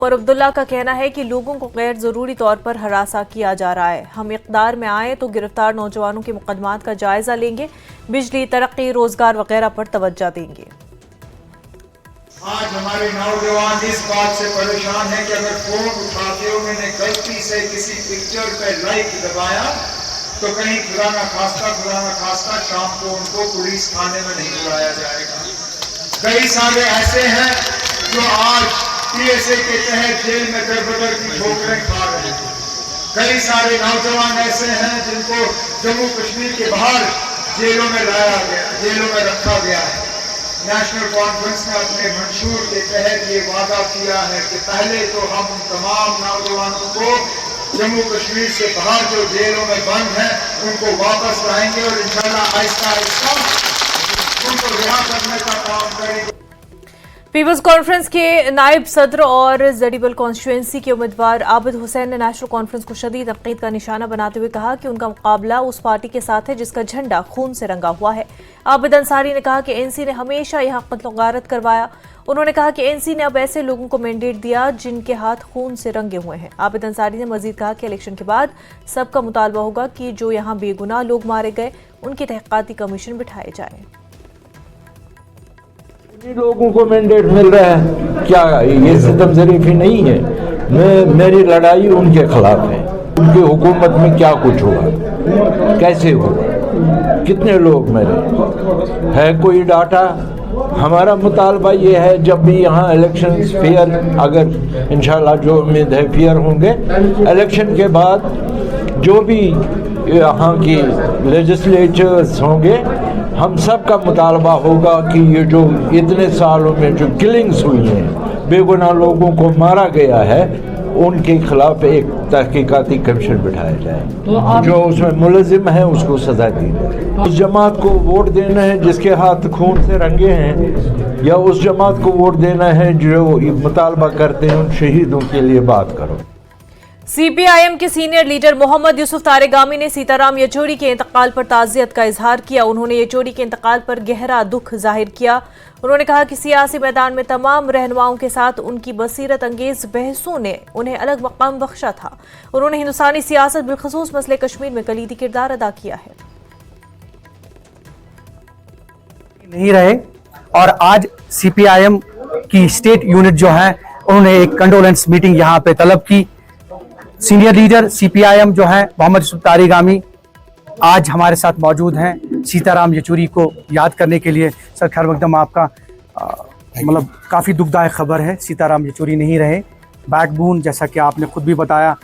और अब्दुल्ला का कहना है कि लोगों को गैर जरूरी तौर पर हरासा किया जा रहा है। हम इक़्तिदार में आए तो गिरफ्तार नौजवानों के मुकदमात का जायजा लेंगे, बिजली, तरक्की, रोजगार वगैरह पर तवज्जो देंगे। आज हमारे नौजवान इस बात से परेशान है कि अगर फोन उठाते उन्होंने गलती से किसी पिक्चर पे लाइक दबाया तो कहीं खुदा न खास्ता शाम को उनको पुलिस थाने में नहीं बुलाया जाएगा। कई सारे ऐसे हैं जो आज पीएसए के तहत जेल में दर-बदर की ठोकरें खा रहे हैं। कई सारे नौजवान ऐसे हैं जिनको जम्मू कश्मीर के बाहर जेलों में लाया गया, जेलों में रखा गया है। नेशनल कॉन्फ्रेंस ने अपने मंशूर के तहत ये वादा किया है कि पहले तो हम उन तमाम नौजवानों को जम्मू कश्मीर से बाहर जो जेलों में बंद हैं उनको वापस लाएंगे और इंशाल्लाह आहिस्ता आहिस्ता उनको रिहा करने का काम करेंगे। पीपल्स कॉन्फ्रेंस के नायब सदर और जडीबल कॉन्स्टिट्यूंसी के उम्मीदवार आबिद हुसैन ने नेशनल कॉन्फ्रेंस को शदीद तनकीद का निशाना बनाते हुए कहा कि उनका मुकाबला उस पार्टी के साथ है जिसका झंडा खून से रंगा हुआ है। आबिद अंसारी ने कहा कि एनसी ने हमेशा यहाँ कत्ल गारत करवाया। उन्होंने कहा कि एनसी ने अब ऐसे लोगों को मैंडेट दिया जिनके हाथ खून से रंगे हुए हैं। आबिद अंसारी ने मजीद कहा कि इलेक्शन के बाद सबका मुतालबा होगा कि जो यहाँ बेगुनाह लोग मारे गए उनकी तहकीकाती कमीशन बिठाए जाए। लोगों को मैंडेट मिल रहा है, क्या ये सितम ज़रीफ़ी नहीं है? मेरी लड़ाई उनके खिलाफ है। उनकी हुकूमत में क्या कुछ हुआ, कैसे हुआ, कितने लोग मरे, है कोई डाटा? हमारा मुतालबा ये है जब भी यहाँ इलेक्शन फेयर, अगर इंशाल्लाह जो उम्मीद है फेयर होंगे, इलेक्शन के बाद जो भी यहाँ की लेजिस्लेचर्स होंगे, हम सब का मुतालबा होगा कि ये जो इतने सालों में जो किलिंग्स हुई हैं, बेगुनाह लोगों को मारा गया है, उनके खिलाफ एक तहकीकाती कमीशन बिठाया जाए, तो जो उसमें मुलजिम है उसको सजा दी जाए। उस जमात को वोट देना है जिसके हाथ खून से रंगे हैं, या उस जमात को वोट देना है जो मुतालबा करते हैं उन शहीदों के लिए बात करो। सीपीआईएम के सीनियर लीडर मोहम्मद यूसुफ तारेगामी ने सीताराम येचुरी के इंतकाल पर ताज़ियत का इजहार किया। उन्होंने येचुरी के इंतकाल पर गहरा दुख जाहिर किया। उन्होंने कहा कि सियासी मैदान में तमाम रहनुमाओं के साथ उनकी बसीरत अंगेज बहसों ने उन्हें अलग मकाम बख्शा था। उन्होंने हिंदुस्तानी सियासत बिलखसूस मसले कश्मीर में कलीदी किरदार अदा किया है। नहीं रहे और आज सीपीआईएम की स्टेट यूनिट जो है उन्होंने एक कंडोलेंस मीटिंग यहाँ पे तलब की। सीनियर लीडर सीपीआईएम जो है मोहम्मद यूसुफ तारेगामी आज हमारे साथ मौजूद हैं सीताराम येचुरी को याद करने के लिए। सर खैर मकदम आपका, मतलब काफ़ी दुखदायक खबर है, सीताराम येचुरी नहीं रहे। बैकबोन, जैसा कि आपने खुद भी बताया,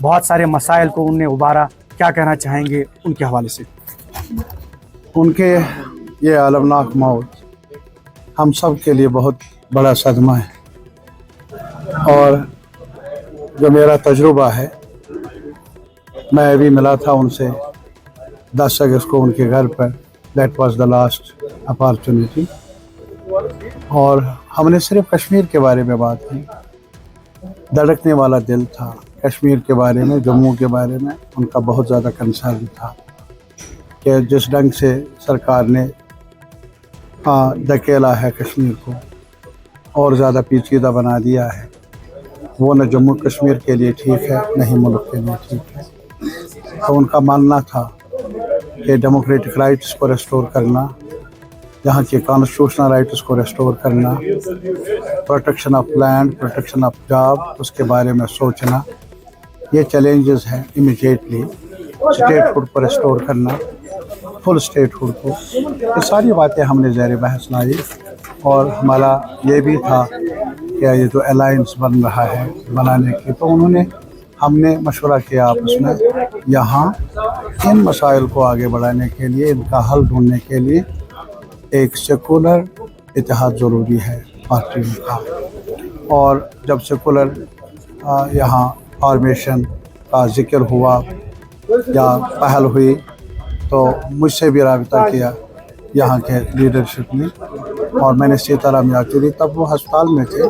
बहुत सारे मसाइल को उनने उबारा। क्या कहना चाहेंगे उनके हवाले से? उनके ये अलमनाक मौत हम सब के लिए बहुत बड़ा सदमा है, और जो मेरा तजुर्बा है, मैं अभी मिला था उनसे 10 अगस्त को उनके घर पर। That was the last opportunity, और हमने सिर्फ कश्मीर के बारे में बात की। धड़कने वाला दिल था कश्मीर के बारे में, जम्मू के बारे में उनका बहुत ज़्यादा कंसर्न था कि जिस ढंग से सरकार ने धकेला है कश्मीर को और ज़्यादा पेचीदा बना दिया है, वो न जम्मू कश्मीर के लिए ठीक है न ही मुल्क के लिए ठीक है। तो उनका मानना था कि डेमोक्रेटिक राइट्स को रेस्टोर करना, यहाँ के कॉन्स्टिट्यूशनल राइट्स को रेस्टोर करना, protection of land, protection of job, उसके बारे में सोचना, ये चैलेंजेस हैं। इमीडिएटली स्टेटहुड को रेस्टोर करना, फुल स्टेटहुड को, ये सारी बातें हमने ज़ेर बहस लाई। और हमारा ये भी था कि ये जो अलायंस बन रहा है बनाने की, तो हमने मशवरा किया आपस में, यहाँ इन मसाइल को आगे बढ़ाने के लिए, इनका हल ढूंढने के लिए एक सेकुलर इत्तेहाद ज़रूरी है पार्टियों का। और जब सेकुलर यहाँ फॉर्मेशन का जिक्र हुआ या पहल हुई, तो मुझसे भी राबिता किया यहाँ के लीडरशिप ने, और मैंने सीताराम येचुरी, तब वो अस्पताल में थे,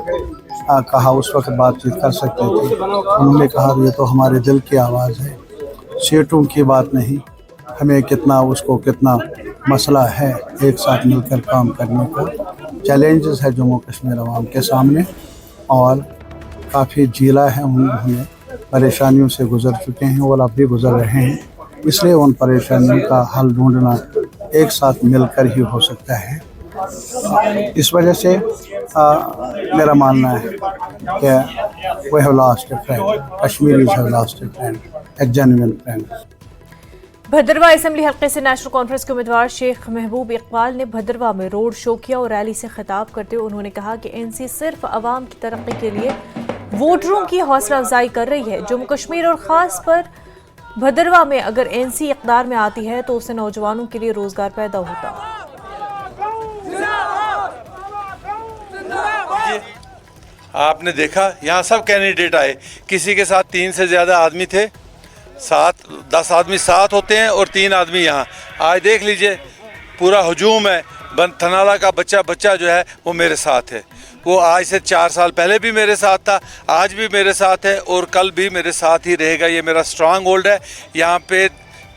कहा उस वक्त बातचीत कर सकते थे। उन्होंने कहा ये तो हमारे दिल की आवाज़ है, सीटों की बात नहीं, हमें कितना मसला है एक साथ मिलकर काम करने का। चैलेंजेस है जम्मू कश्मीर अवाम के सामने, और काफ़ी झेला है, उन्होंने परेशानियों से गुजर चुके हैं और अब भी गुजर रहे हैं, इसलिए उन परेशानियों का हल ढूंढना एक साथ मिलकर ही हो सकता है। इस वजह से मेरा मानना है कि we have lost a friend, Kashmiris have lost a friend, a genuine friend. Bhadarwah assembly हल्के से नेशनल कॉन्फ्रेंस के उम्मीदवार शेख महबूब इकबाल ने भद्रवा में रोड शो किया और रैली से खिताब करते हुए उन्होंने कहा कि एनसी सिर्फ अवाम की तरक्की के लिए वोटरों की हौसला अफजाई कर रही है। जम्मू कश्मीर और खास पर भद्रवा में अगर एनसी इक़्तिदार में आती है तो उससे नौजवानों के लिए रोजगार पैदा होता। आपने देखा यहाँ सब कैंडिडेट आए, किसी के साथ 3 से ज़्यादा आदमी थे, 10 आदमी साथ होते हैं और 3 आदमी यहाँ। आज देख लीजिए पूरा हजूम है, थनाला का बच्चा जो है वो मेरे साथ है। वो आज से 4 साल पहले भी मेरे साथ था, आज भी मेरे साथ है और कल भी मेरे साथ ही रहेगा। ये मेरा स्ट्रांग होल्ड है। यहाँ पे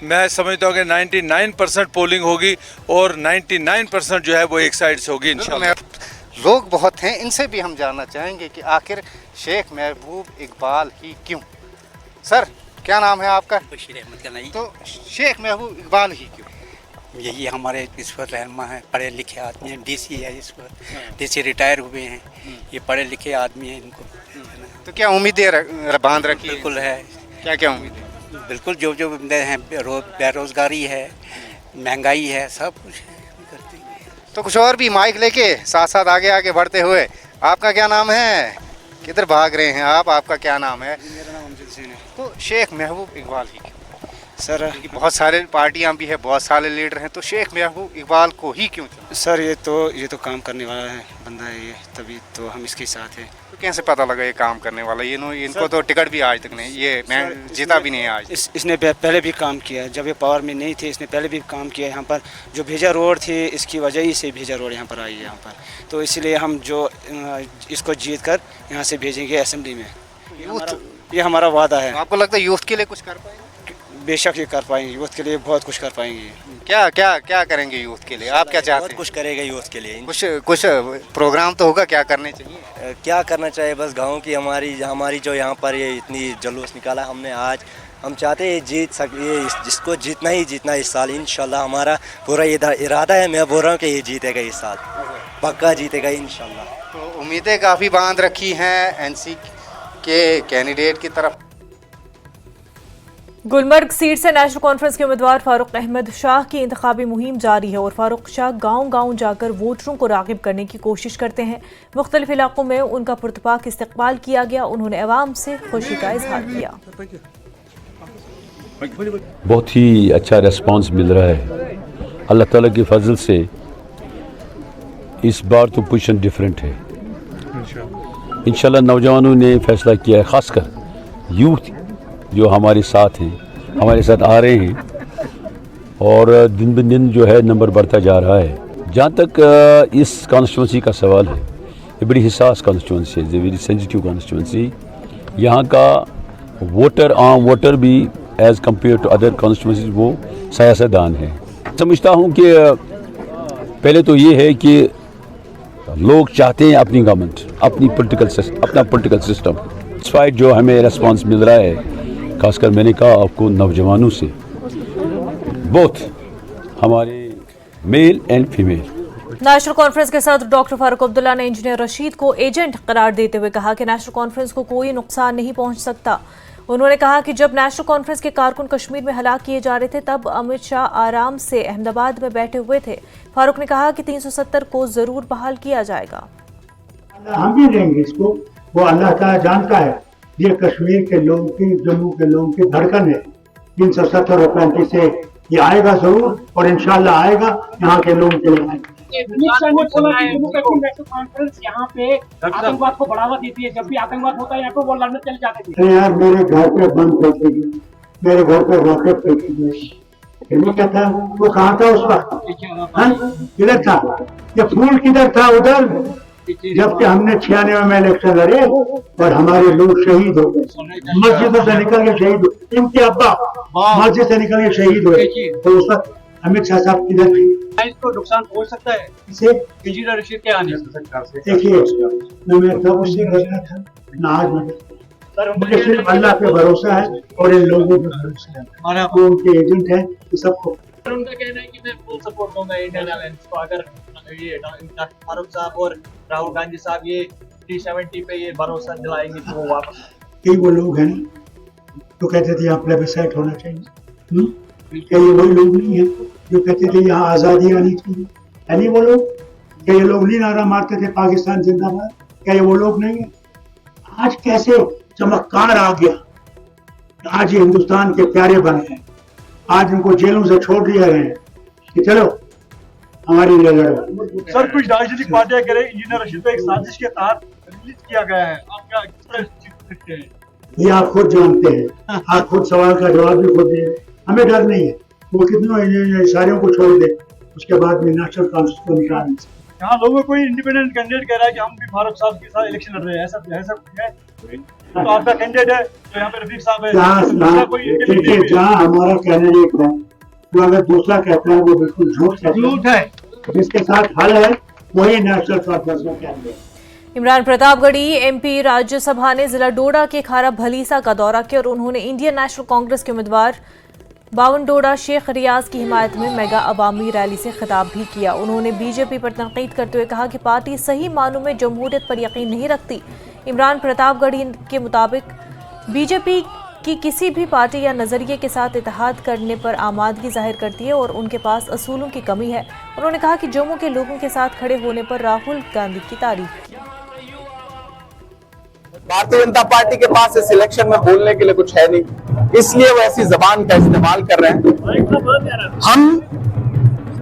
मैं समझता हूँ कि 99% पोलिंग होगी और 99% जो है वो एक साइड से होगी इंशाल्लाह। लोग बहुत हैं, इनसे भी हम जानना चाहेंगे कि आखिर शेख महबूब इकबाल ही क्यों। सर क्या नाम है आपका? बशीर अहमद गनाई। तो शेख महबूब इकबाल ही क्यों? यही हमारे इस पर रहनुमा हैं, पढ़े लिखे आदमी हैं। डीसी है, इस पर डीसी रिटायर हुए हैं, ये पढ़े लिखे आदमी हैं। इनको तो क्या उम्मीदें बांध रखी बिल्कुल है। क्या क्या उम्मीदें? बिल्कुल जो हैं, बेरोजगारी है, महंगाई है, सब कुछ है। तो कुछ और भी माइक लेके साथ साथ आगे बढ़ते हुए, आपका क्या नाम है? किधर भाग रहे हैं आप? आपका क्या नाम है? मेरा नाम अमजद हुसैन है। तो शेख महबूब इकबाल ही क्यों? सर बहुत सारे पार्टियां भी है, बहुत सारे लीडर हैं, तो शेख महबूब इकबाल को ही क्यों चुना? सर ये तो काम करने वाला है बंदा है ये, तभी तो हम इसके साथ हैं। तो कैसे पता लगा ये काम करने वाला? इनको तो टिकट भी आज तक नहीं, ये मैं जीता भी नहीं आज। इसने पहले भी काम किया, जब ये पावर में नहीं थे इसने पहले भी काम किया। यहाँ पर जो भेजा रोड थी, इसकी वजह ही से भेजा रोड यहाँ पर आई है यहाँ पर, तो इसलिए हम जो इसको जीत कर यहाँ से भेजेंगे असेंबली में। ये हमारा वादा है। आपको लगता है यूथ के लिए कुछ कर पाएंगे? बेशक ये कर पाएंगे, यूथ के लिए बहुत कुछ कर पाएंगे। क्या करेंगे यूथ के लिए? आप क्या चाहते हैं? कुछ करेगा यूथ के लिए। कुछ प्रोग्राम तो होगा, क्या करने चाहिए? क्या करना चाहिए, बस गांव की हमारी जो यहाँ पर ये इतनी जुलूस निकाला हमने आज, हम चाहते हैं ये जिसको जीतना ही जीतना इस साल इंशाल्लाह। हमारा पूरा इरादा है, मैं बोल रहा हूँ कि ये जीतेगा इस साल, पक्का जीतेगा इंशाल्लाह। तो उम्मीदें काफ़ी बांध रखी हैं एनसी के कैंडिडेट की तरफ। गुलमर्ग सीट से नेशनल कॉन्फ्रेंस के उम्मीदवार फारूक अहमद शाह की इंतखाबी मुहिम जारी है और फारूक शाह गांव-गांव जाकर वोटरों को राग़िब करने की कोशिश करते हैं। मुख्तलिफ इलाकों में उनका पुरतपाक इस्तकबाल किया गया, उन्होंने अवाम से खुशी का इजहार किया। बहुत ही अच्छा रिस्पांस मिल रहा है, अल्लाह ताला के फजल से। इस बार तो पोजीशन डिफरेंट है इंशाल्लाह। नौजवानों ने फैसला किया है, ख़ासकर यूथ जो हमारे साथ हैं, हमारे साथ आ रहे हैं और दिन ब दिन जो है नंबर बढ़ता जा रहा है। जहाँ तक इस कॉन्स्टिट्यूंसी का सवाल है, ये बड़ी हिसास कॉन्स्टिट्यूंसी है, वेरी सेंसिटिव कॉन्स्टिट्यूंसी। यहाँ का वोटर, आम वोटर भी as compare to other constituency वो सियासतदान है। समझता हूँ कि पहले तो ये है कि लोग चाहते हैं अपनी गवर्नमेंट, अपना पॉलिटिकल सिस्टम। इस फाइट जो हमें रिस्पांस मिल रहा है, खासकर मैंने कहा आपको नौजवानों से, बोथ हमारे male and female. National conference के साथ डॉक्टर फारूक अब्दुल्ला ने इंजीनियर रशीद को एजेंट करार देते हुए कहा कि नेशनल कॉन्फ्रेंस को कोई नुकसान नहीं पहुंच सकता। उन्होंने कहा कि जब नेशनल कॉन्फ्रेंस के कारकुन कश्मीर में हलाक किए जा रहे थे तब अमित शाह आराम से अहमदाबाद में बैठे हुए थे। फारूक ने कहा कि 370 को जरूर बहाल किया जाएगा। हम भी लेंगे इसको, वो अल्लाह ताला जानता है। ये कश्मीर के लोगों की, जम्मू के लोगों की धड़कन है। 370 और 35 से ये आएगा जरूर और इंशाल्लाह आएगा, यहाँ के लोगों के लिए आएगा। जम्मू कश्मीर नेशनल कॉन्फ्रेंस यहाँ पे आतंकवाद को बढ़ावा देती है। जब भी आतंकवाद होता है यहाँ पे वो लड़ने चले जाते थे। अरे यार मेरे घर पे बम फेंकेगी, मेरे घर पे रॉकेट फेंकेगी, क्या था वो? कहाँ था उस वक्त? किधर था ये फूल? किधर था? उधर। जबकि हमने 96 में इलेक्शन लड़े और हमारे लोग शहीद हो गए, मस्जिदों से निकल के शहीद हुए। इनके अब्बा मस्जिद से निकल के शहीद हुए, तो उस वक्त अमित शाह साहब किधर थे? इसको नुकसान पहुंच सकता है इसे इंजीनियर रशीद के आने से। देखिए, मैं कब उससे करना था ना आज मैं सर मुझे सिर्फ अल्लाह पे भरोसा है और इन लोगों पे भरोसा है, वो उनके एजेंट है, ये सबको। उनका कहना है कि मैं फुल सपोर्ट दूंगा इंडियन अलायंस को, अगर ये फारूक साहब और राहुल गांधी साहब ये T70 पे ये भरोसा दिलाएंगे तो वो वापस। कई वो लोग हैं जो कहते थे यहाँ प्लेबिसाइट होना चाहिए, क्या ये वही लोग नहीं है जो कहते थे यहाँ आज़ादी आनी चाहिए? है नहीं वो लोग? क्या ये लोग नहीं नारा मारते थे पाकिस्तान जिंदाबाद? क्या ये वो लोग नहीं है? आज कैसे चमत्कार आ गया, आज ये हिंदुस्तान के प्यारे बने हैं, आज इनको जेलों से छोड़ दिया गए हैं कि चलो हमारी लिए लड़ो। सर कुछ राजनीतिक पार्टियां कह रहे इंजीनियर रशीद को एक साजिश के तहत रिलीज किया गया है, आप क्या किस तरह देखते हैं? ये आप खुद जानते हैं, आप खुद सवाल का जवाब भी खुद दें, हमें डर नहीं है, वो कितनों सारियों को छोड़ दे, उसके बाद में नेशनल कॉन्फ्रेंस को निकाल नहीं सकते। यहाँ लोगों कोई इंडिपेंडेंट कैंडिडेट कह रहा है कि हम भी फारूक साहब के साथ इलेक्शन लड़ रहे हैं, ऐसा कुछ है? तो आपका कैंडिडेट है तो यहाँ पे रफीक साहब है, देखिए जहाँ हमारा कैंडिडेट है वो अगर दूसरा कहता है वो बिल्कुल झूठ है, जिसके साथ हल है वही नेशनल कॉन्फ्रेंस में कैंडिडेट। इमरान प्रतापगढ़ी एमपी राज्यसभा ने जिला डोडा के खारा भलीसा का दौरा किया और उन्होंने इंडियन नेशनल कांग्रेस के उम्मीदवार बावन डोडा शेख रियाज की हिमायत में मेगा अवामी रैली से खिताब भी किया। उन्होंने बीजेपी पर तनकीद करते हुए कहा कि पार्टी सही मानों में जमहूरियत पर यकीन नहीं रखती। इमरान प्रतापगढ़ी के मुताबिक बीजेपी की किसी भी पार्टी या नजरिए के साथ इत्तेहाद करने पर आमादगी जाहिर करती है और उनके पास असूलों की कमी है। उन्होंने कहा कि जम्मू के लोगों के साथ खड़े होने पर राहुल गांधी की तारीफ की। भारतीय जनता पार्टी के पास इस इलेक्शन में बोलने के लिए कुछ है नहीं, इसलिए वो ऐसी जबान का इस्तेमाल कर रहे हैं। हम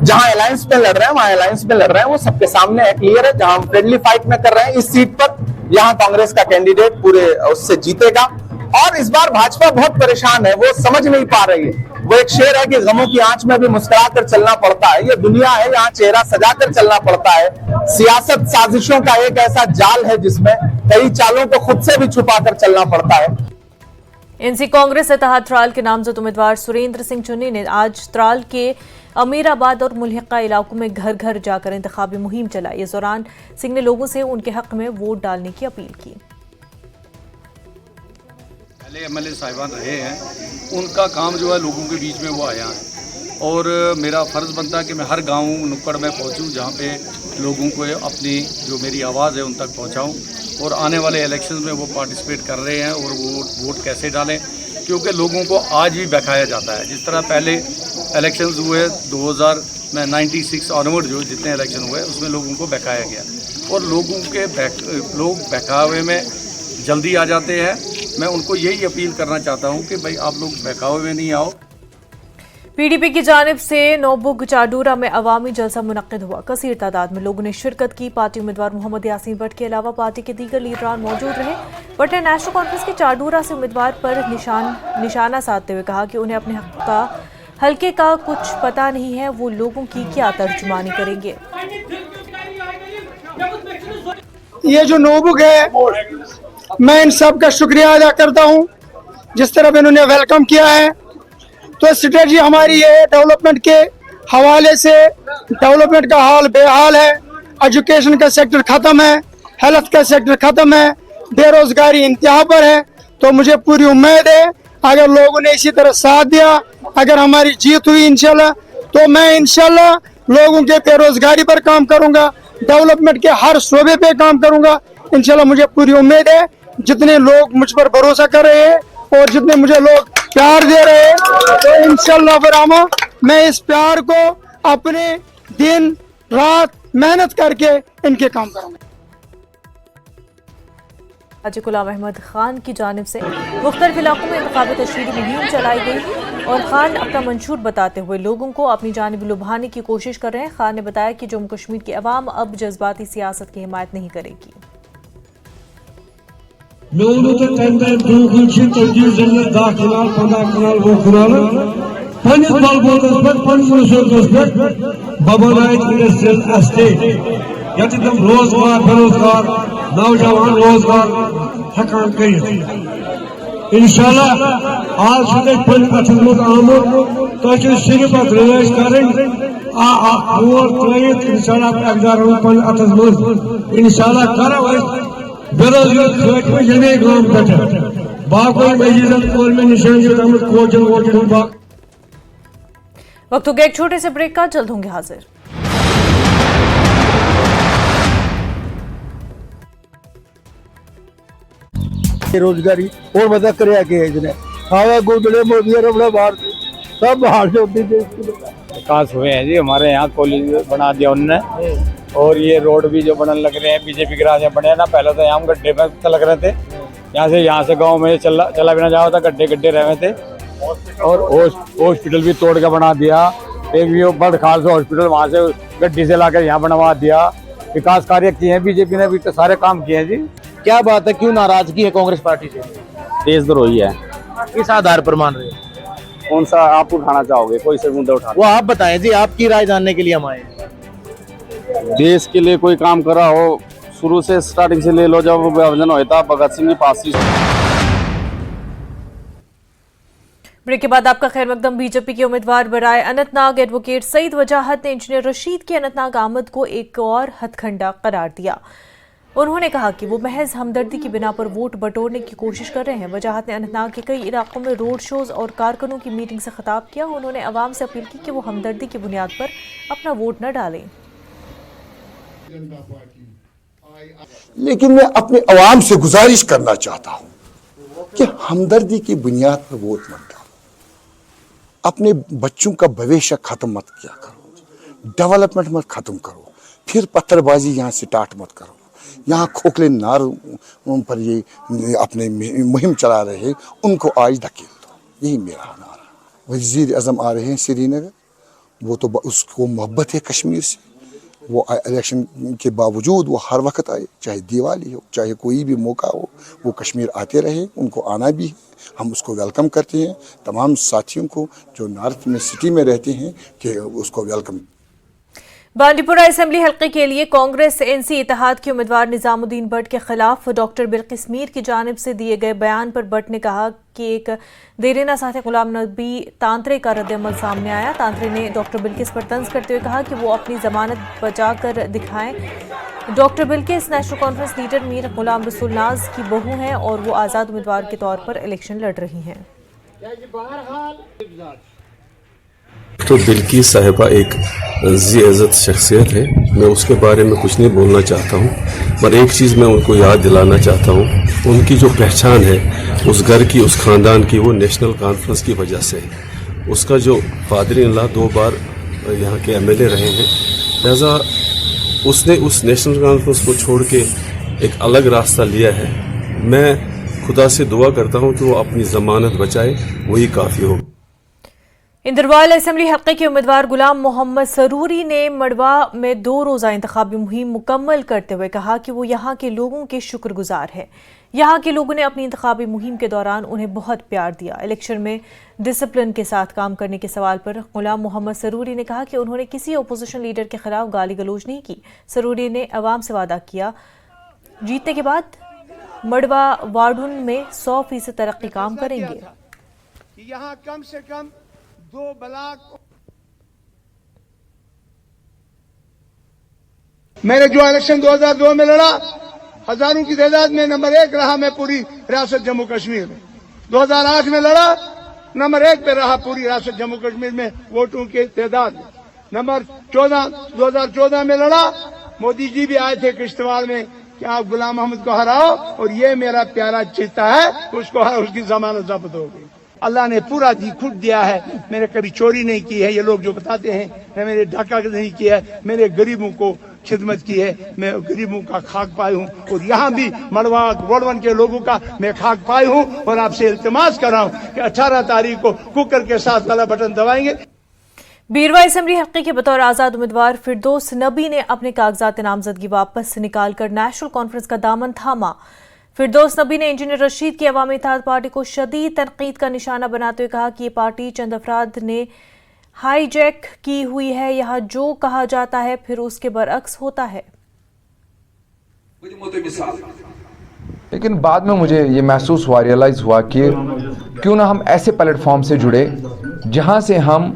जहां अलायंस में लड़ रहे हैं वहां अलायंस में लड़ रहे हैं, वो सबके सामने है, क्लियर है। जहां हम फ्रेंडली फाइट में कर रहे हैं इस सीट पर, यहाँ कांग्रेस का कैंडिडेट पूरे उससे जीतेगा। और इस बार भाजपा बहुत परेशान है, वो समझ नहीं पा रही है। वो एक शेर है कि गमों की आंच में भी मुस्कुरा कर चलना पड़ता है। ये दुनिया है, यहाँ चेहरा सजा कर चलना पड़ता है। सियासत साजिशों का एक ऐसा जाल है जिसमें कई चालों को खुद से भी छुपा कर चलना पड़ता है। एनसी कांग्रेस इत्तेहाद त्राल के नामजद उम्मीदवार सुरेंद्र सिंह चुन्नी ने आज त्राल के अमीराबाद और मुल्हिका इलाकों में घर घर जाकर इंतखाबी मुहिम चलाई। इस दौरान सिंह ने लोगों से उनके हक में वोट डालने की अपील की। पहले एमएलए साहिबान रहे हैं, उनका काम जो है लोगों के बीच में वो आया है और मेरा फ़र्ज़ बनता है कि मैं हर गांव नुक्कड़ में पहुंचूं जहां पे लोगों को अपनी जो मेरी आवाज़ है उन तक पहुंचाऊं और आने वाले इलेक्शन में वो पार्टिसिपेट कर रहे हैं और वो वोट कैसे डालें, क्योंकि लोगों को आज भी बहकाया जाता है। जिस तरह पहले इलेक्शंस हुए 2096 ऑनवर्ड जो जितने इलेक्शन हुए उसमें लोगों को बहकाया गया और लोगों के लोग बहकावे में जल्दी आ जाते हैं। मैं उनको यही अपील करना चाहता हूं कि भाई आप लोग बहकावे में नहीं आओ। पीडीपी की जानिब से नौबुग चाडूरा में अवामी जलसा मुनक्किद हुआ। कसीर तादाद में लोगों ने शिरकत की। पार्टी उम्मीदवार मोहम्मद यासीन भट्ट के अलावा पार्टी के दीगर लीडरान मौजूद रहे। भट्ट ने नेशनल कॉन्फ्रेंस के चाडूरा से उम्मीदवार पर निशाना साधते हुए कहा कि उन्हें अपने हक का हल्के का कुछ पता नहीं है, वो लोगों की क्या तर्जुमानी करेंगे। ये जो नौबुग है मैं इन सब का शुक्रिया अदा करता हूँ जिस तरह इन्होंने वेलकम किया है। तो स्ट्रेटजी हमारी है डेवलपमेंट के हवाले से, डेवलपमेंट का हाल बेहाल है, एजुकेशन का सेक्टर खत्म है, हेल्थ का सेक्टर खत्म है, बेरोजगारी इंतहा पर है। तो मुझे पूरी उम्मीद है अगर लोगों ने इसी तरह साथ दिया, अगर हमारी जीत हुई इंशाल्लाह, तो मैं इंशाल्लाह लोगों के बेरोजगारी पर काम करूंगा, डेवलपमेंट के हर शोबे पे काम करूंगा इंशाल्लाह। मुझे पूरी उम्मीद है जितने लोग मुझ पर भरोसा कर रहे हैं और जितने मुझे लोग प्यार दे रहे हैं तो इंशाल्लाह बरामा मैं इस प्यार को अपने दिन रात मेहनत करके इनके काम करूंगा। हाजी गुलाम अहमद खान की जानिब से मुख्तलिफ इलाकों में इंतखाबी तशहीदी मुहिम चलाई गई और खान अपना मंशूर बताते हुए लोगों को अपनी जानिब लुभाने की कोशिश कर रहे हैं। खान ने बताया कि जम्मू कश्मीर की अवाम अब जज्बाती सियासत की हिमायत नहीं करेगी। रोजगार बेरोजगार नौजवान रोजगार हेकान कर इंशाल्लाह आज सुधे पन अथस मज आमुत तो सिर्फ अत रियज कर वोट त्रित इंशाल्लाह अकदार पन अथस मज इंशाल्लाह करो बेरोजगार खत यमे गाम पे बाकी मजीदन कोल में निशान अहमद कोचन वोचन। वक्त हो गया एक छोटे से ब्रेक का, जल्द होंगे हाजिर। रोजगारी और मदद करे के इसने खाया गुजरे मोदी अपने बाहर सब बाहर से होती थी। विकास हुए हैं जी, हमारे यहाँ कॉलेज बना दिया उन्होंने, और ये रोड भी जो बनने लग रहे हैं बीजेपी के राज में बने ना। पहले तो यहाँ गड्ढे में लग रहे थे, यहाँ से गांव में चला भी ना जाओ था, गड्ढे गड्ढे रहे थे। और हॉस्पिटल भी तोड़ के बना दिया, एक भी बड़ खालसा हॉस्पिटल वहाँ से गड्ढी से लाकर यहाँ बनवा दिया। विकास कार्य किए हैं बीजेपी ने, भी तो सारे काम किए हैं जी। क्या बात है, क्यों नाराजगी है कांग्रेस पार्टी से? देशद्रोही है। किस आधार पर मान रहे हैं? कौन सा आप उठाना चाहोगे, कोई से मुद्दा उठा? वो आप बताएं जी, आपकी राय जानने के लिए हम आए। देश के लिए कोई काम करा हो, शुरू से स्टार्टिंग से ले लो, जब विभाजन हुआ था भगत सिंह की फांसी। ब्रेक के बाद आपका खैर मकदम। बीजेपी के उम्मीदवार बराए अनंतनाग एडवोकेट सईद वजाहत ने इंजीनियर रशीद की अनंतनाग आमद को एक और हथकंडा करार दिया। उन्होंने कहा कि वो महज हमदर्दी की बिना पर वोट बटोरने की कोशिश कर रहे हैं। वजाहत ने अनंतनाग के कई इलाकों में रोड शोज और कारकुनों की मीटिंग से खिताब किया। उन्होंने अवाम से अपील की कि वो हमदर्दी की बुनियाद पर अपना वोट न डालें। लेकिन मैं अपने अवाम से गुजारिश करना चाहता हूं कि हमदर्दी की बुनियाद पर वोट मत डालो, अपने बच्चों का भविष्य खत्म मत किया करो, डेवलपमेंट मत खत्म करो, फिर पत्थरबाजी यहाँ से स्टार्ट मत करो। यहाँ खोखले नार पर ये अपने मुहिम चला रहे हैं, उनको आज धकेल दो, यही मेरा नारा। वज़ीर आज़म आ रहे हैं श्रीनगर, वो तो उसको मोहब्बत है कश्मीर से, वो इलेक्शन के बावजूद वो हर वक्त आए, चाहे दिवाली हो चाहे कोई भी मौका हो, वो कश्मीर आते रहे, उनको आना भी है, हम उसको वेलकम करते हैं। तमाम साथियों को जो नॉर्थ में सिटी में रहते हैं कि उसको वेलकम। बांडीपुरा असेंबली हल्के के लिए कांग्रेस एनसी इत्तेहाद के उम्मीदवार निजामुद्दीन भट्ट के खिलाफ डॉक्टर बिल्किस मीर की जानिब से दिए गए बयान पर भट्ट ने कहा कि एक देरीना साथे गुलाम नबी तांत्रे का रद्द-ए-अमल सामने आया। तांत्रे ने डॉक्टर बिल्किस पर तंज करते हुए कहा कि वो अपनी जमानत बचा कर दिखाएं। Doctor Bilkis national conference leader Mir Ghulam Rasool Naz की बहू हैं और वो आज़ाद उम्मीदवार के तौर पर इलेक्शन लड़ रही हैं। तो बिल्किस साहिबा एक इज़्ज़त शख्सियत है, मैं उसके बारे में कुछ नहीं बोलना चाहता हूँ, पर एक चीज़ मैं उनको याद दिलाना चाहता हूँ, उनकी जो पहचान है उस घर की, उस ख़ानदान की, वो नेशनल कॉन्फ्रेंस की वजह से है। उसका जो फादर-इन-लॉ 2 बार यहाँ के एमएलए रहे हैं, लिहाजा उसने उस नेशनल कॉन्फ्रेंस को छोड़ के एक अलग रास्ता लिया है। मैं खुदा से दुआ करता हूँ कि वो अपनी ज़मानत बचाए, वही काफ़ी हो। इंदरवाल असेंबली हल्के के उम्मीदवार गुलाम मोहम्मद सरूरी ने मड़वा में 2 रोज़ा इंतखाबी मुहिम मुकम्मल करते हुए कहा कि वो यहाँ के लोगों के शुक्रगुजार है। यहाँ के लोगों ने अपनी इंतखाबी मुहिम के दौरान उन्हें बहुत प्यार दिया। इलेक्शन में डिसिप्लिन के साथ काम करने के सवाल पर गुलाम मोहम्मद सरूरी ने कहा कि उन्होंने किसी अपोजिशन लीडर के खिलाफ गाली गलौज नहीं की। सरूरी ने अवाम से वादा किया जीतने के बाद मड़वा वार्डुन में 100% तरक्की काम करेंगे। यहाँ कम से कम 2 ब्लॉक मैंने जो इलेक्शन 2002 में लड़ा, हजारों की तादाद में नंबर 1 रहा मैं पूरी रियासत जम्मू कश्मीर में। 2008 में लड़ा, नंबर 1 पे रहा पूरी रियासत जम्मू कश्मीर में वोटों की तादाद में। नंबर 2014 में लड़ा, मोदी जी भी आए थे किश्तवाड़ में कि आप गुलाम अहमद को हराओ और ये मेरा प्यारा चीता है, उसको उसकी जमानत जब्त हो गई। अल्लाह ने पूरा खुद दिया है, मैंने कभी चोरी नहीं की है, ये लोग जो बताते हैं मैंने डाका नहीं किया है, मैंने गरीबों को खिदमत की है, मैं गरीबों का खाक पाई हूँ और यहाँ भी मड़वा गोडवन के लोगों का मैं खाक पाई हूँ। और आपसे इल्तिमास कर रहा हूँ कि 18 तारीख को कुकर के साथ वाला बटन दबाएंगे। बीरवा असेंबली हल्के के बतौर आज़ाद उम्मीदवार फिरदौस नबी ने अपने कागजात नामजदगी वापस निकालकर नेशनल कॉन्फ्रेंस का दामन थामा। फिरदौस नबी ने इंजीनियर रशीद की अवामी इत्तेहाद पार्टी को शदीद तनकीद का निशाना बनाते हुए कहा कि ये पार्टी चंद अफराद ने हाईजैक की हुई है, यहाँ जो कहा जाता है फिर उसके बरअक्स होता है। लेकिन बाद में मुझे ये महसूस हुआ, रियलाइज़ हुआ कि क्यों ना हम ऐसे प्लेटफॉर्म से जुड़े जहाँ से हम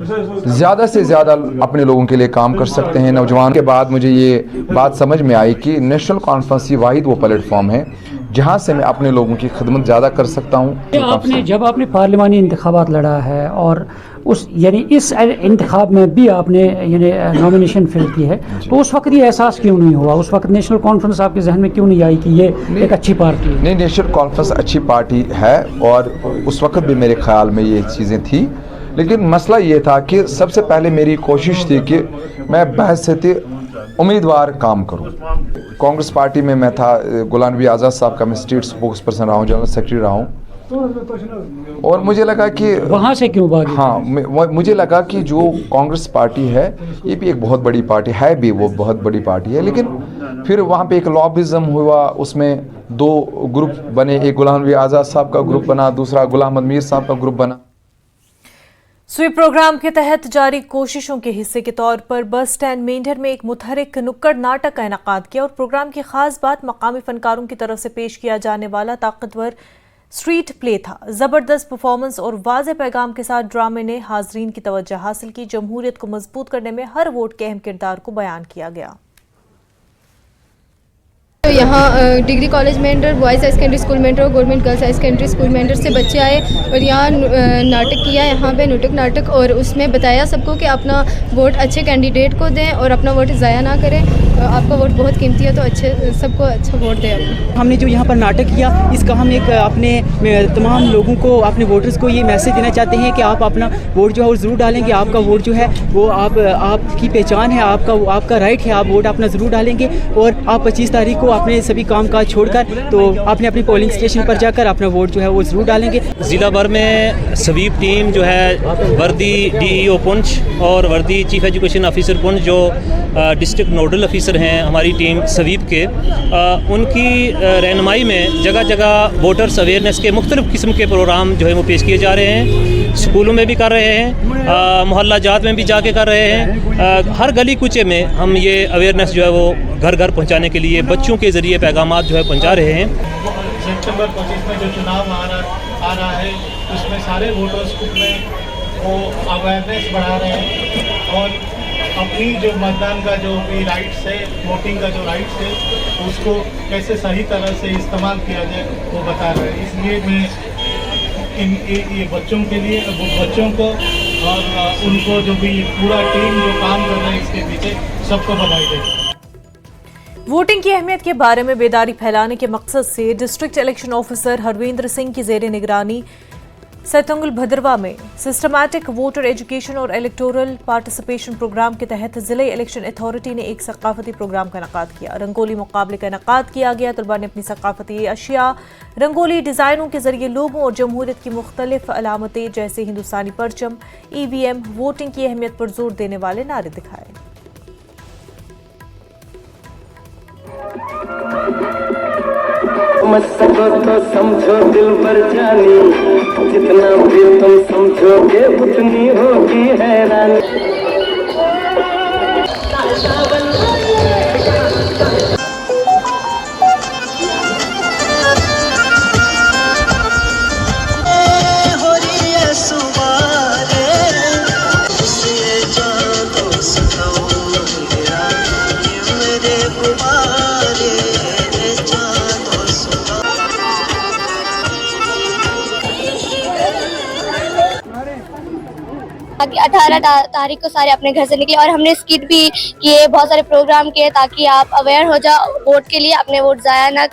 ज़्यादा से ज़्यादा अपने लोगों के लिए काम कर सकते हैं। नौजवान के बाद मुझे ये बात समझ में आई कि नेशनल कॉन्फ्रेंस ही वाहिद वो प्लेटफॉर्म है जहाँ से मैं अपने लोगों की खिदमत ज़्यादा कर सकता हूँ। जब आपने पार्लिमानी इंतखाबात लड़ा है और उस यानी इस इंतखाब में भी आपने यानी नॉमिनेशन फिल की है, तो उस वक्त ये एहसास क्यों नहीं हुआ? उस वक्त नेशनल कॉन्फ्रेंस आपके जहन में क्यों नहीं आई कि ये एक अच्छी पार्टी है? नहीं, नेशनल कॉन्फ्रेंस अच्छी पार्टी है और उस वक्त भी मेरे ख्याल में ये चीज़ें थी, लेकिन मसला ये था कि सबसे पहले मेरी कोशिश थी कि मैं बहसती उम्मीदवार काम करूं। कांग्रेस पार्टी में मैं था, गुलाम नबी आज़ाद साहब का मैं स्टेट स्पोक्स पर्सन रहा हूँ, जनरल सेक्रेटरी रहा हूँ, और मुझे लगा कि वहाँ से क्यों भागे? हाँ, मुझे लगा कि जो कांग्रेस पार्टी है ये भी एक बहुत बड़ी पार्टी है, भी वो बहुत बड़ी पार्टी है, लेकिन फिर वहाँ पे एक लॉबिज्म हुआ, उसमें दो ग्रुप बने, एक गुलाम नबी आज़ाद साहब का ग्रुप बना, दूसरा गुलाम अहमद मीर साहब का ग्रुप बना। स्वीप प्रोग्राम के तहत जारी कोशिशों के हिस्से के तौर पर बस स्टैंड मेंढर में एक मुतहरिक नुक्कड़ नाटक का इनेकाद किया और प्रोग्राम की खास बात मकामी फनकारों की तरफ से पेश किया जाने वाला ताकतवर स्ट्रीट प्ले था। जबरदस्त परफॉर्मेंस और वाज़े पैगाम के साथ ड्रामे ने हाजरीन की तवज्जो हासिल की। जमहूरियत को मजबूत करने में हर वोट के अहम किरदार को बयान किया गया। तो यहाँ degree college Mendhar, boys high secondary school Mendhar और government girls high secondary school Mendhar से बच्चे आए और यहाँ नाटक किया, यहाँ पे नुटक नाटक, और उसमें बताया सबको कि अपना वोट अच्छे कैंडिडेट को दें और अपना वोट ज़ाया ना करें। आपका वोट बहुत कीमती है, तो अच्छे सबको अच्छा वोट दें। हमने जो यहाँ पर नाटक किया, इसका हम एक अपने तमाम लोगों को, अपने वोटर्स को ये मैसेज देना चाहते हैं कि आप अपना वोट जो है वो ज़रूर डालेंगे। आपका वोट जो है वो आपकी पहचान है, आपका राइट है, आप वोट अपना ज़रूर डालेंगे। और आप 25 तारीख को अपने सभी काम काज छोड़कर तो आपने अपनी पोलिंग स्टेशन पर जाकर अपना वोट जो है वो ज़रूर डालेंगे। ज़िला भर में स्वीप टीम जो है वर्दी DEO पुंछ और वर्दी चीफ एजुकेशन ऑफिसर पुंछ जो डिस्ट्रिक्ट नोडल ऑफिसर हैं हमारी टीम स्वीप के, उनकी रहनुमाई में जगह जगह वोटर्स अवेयरनेस के मुख्तलिफ़ किस्म के प्रोग्राम जो है वो पेश किए जा रहे हैं। स्कूलों में भी कर रहे हैं, मोहल्ला जात में भी जाके कर रहे हैं। हर गली कूचे में हम ये अवेयरनेस जो है वो घर घर पहुंचाने के लिए बच्चों के ज़रिए पैगामात जो है पहुंचा रहे हैं। सितंबर 25 में जो चुनाव आ रहा है उसमें सारे वोटर्स में वो अवेयरनेस बढ़ा रहे हैं और अपनी जो मतदान का जो भी राइट्स है, वोटिंग का जो राइट्स है, उसको कैसे सही तरह से इस्तेमाल किया जाए वो बता रहे हैं। इसलिए मैं ये बच्चों के लिए, बच्चों को और उनको जो भी पूरा टीम जो काम कर रहे हैं इसके पीछे, सबको बधाई देता हूं। वोटिंग की अहमियत के बारे में बेदारी फैलाने के मकसद से district election officer Harvinder Singh की जेर निगरानी सैतंगुल भद्रवा में सिस्टमैटिक वोटर एजुकेशन और इलेक्टोरल पार्टिसिपेशन प्रोग्राम के तहत जिला इलेक्शन अथॉरिटी ने एक सकाफती प्रोग्राम का इनेकाद किया। रंगोली मुकाबले का इनेकाद किया गया। तलबा ने अपनी सकाफती अशिया, रंगोली डिज़ाइनों के जरिए लोगों और जमहूरियत की मुख्तलिफ अलामतें जैसे हिंदुस्तानी परचम, EVM, वोटिंग की अहमियत पर जोर देने वाले नारे दिखाए। समझ सको तो समझो दिल भर जानी, जितना भी तुम समझोगे उतनी होगी हैरानी। ताकि 18 तारीख को सारे अपने घर से निकले और हमने स्किट भी किए, बहुत सारे प्रोग्राम किए ताकि आप अवेयर हो जाओ वोट के लिए, अपने वोट ज़ाया ना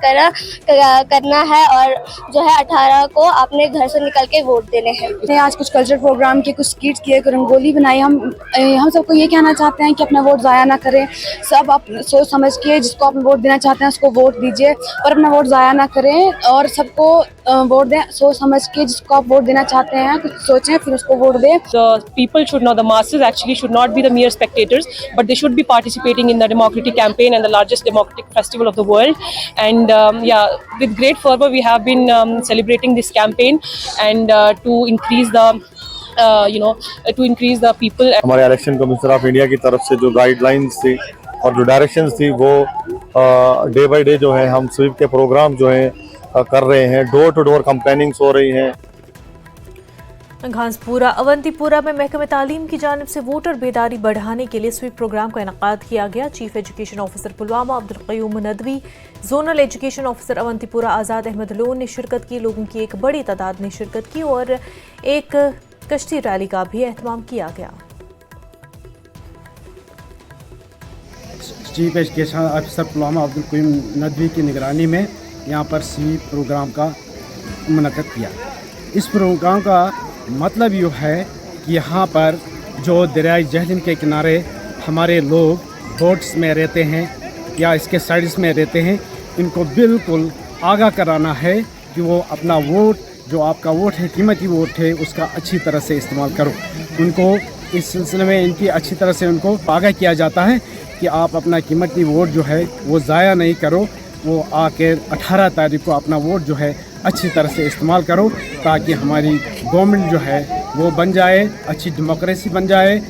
करना है और जो है 18 को अपने घर से निकल के वोट देने हैं। आज कुछ कल्चरल प्रोग्राम किए, कुछ स्किट्स किए, रंगोली बनाई। हम सबको ये कहना चाहते हैं कि अपना वोट ज़ाया ना करें। सब आप सोच समझ के जिसको आप वोट देना चाहते हैं उसको वोट दीजिए और अपना वोट ज़ाया ना करें और सबको वोट दें सोच समझ के। जिसको आप वोट देना चाहते हैं कुछ सोचें फिर उसको वोट दें। People should know, the masses actually should not be the mere spectators, but they should be participating in the democratic campaign and the largest democratic festival of the world. And with great fervor we have been celebrating this campaign and to increase the people. हमारे election commissioner of India की तरफ से जो guidelines थी और जो directions थी वो डे बाय डे जो है हम स्वीप के प्रोग्राम जो है कर रहे हैं। डोर टू डोर कैंपेनिंग्स हो रही हैं। घांसपुरा अवंतीपुरा में महकमे तालीम की जानिब से वोटर बेदारी बढ़ाने के लिए स्वीप प्रोग्राम का इनकाद किया गया। Chief education officer Pulwama Abdul Qayyum Nadvi, zonal education officer Awantipora Azad Ahmad Lone ने शिरकत की। लोगों की एक बड़ी तादाद ने शिरकत की और एक कश्ती रैली का भी एहतमाम किया गया। Chief education officer Pulwama Abdul Qayyum Nadvi की निगरानी में यहाँ पर स्वीप प्रोग्राम का मुनक़द किया। इस प्रोग्राम का मतलब ये है कि यहाँ पर जो दरियाई जहलम के किनारे हमारे लोग बोट्स में रहते हैं या इसके साइड्स में रहते हैं, इनको बिल्कुल आगाह कराना है कि वो अपना वोट, जो आपका वोट है, कीमती वोट है, उसका अच्छी तरह से इस्तेमाल करो। उनको इस सिलसिले में इनकी अच्छी तरह से उनको आगाह किया जाता है कि आप अपना कीमती वोट जो है वो ज़ाया नहीं करो। वो आकर 18 तारीख को अपना वोट जो है अच्छी तरह से इस्तेमाल करो ताकि हमारी गवर्नमेंट जो है वो बन जाए, अच्छी डेमोक्रेसी बन जाए।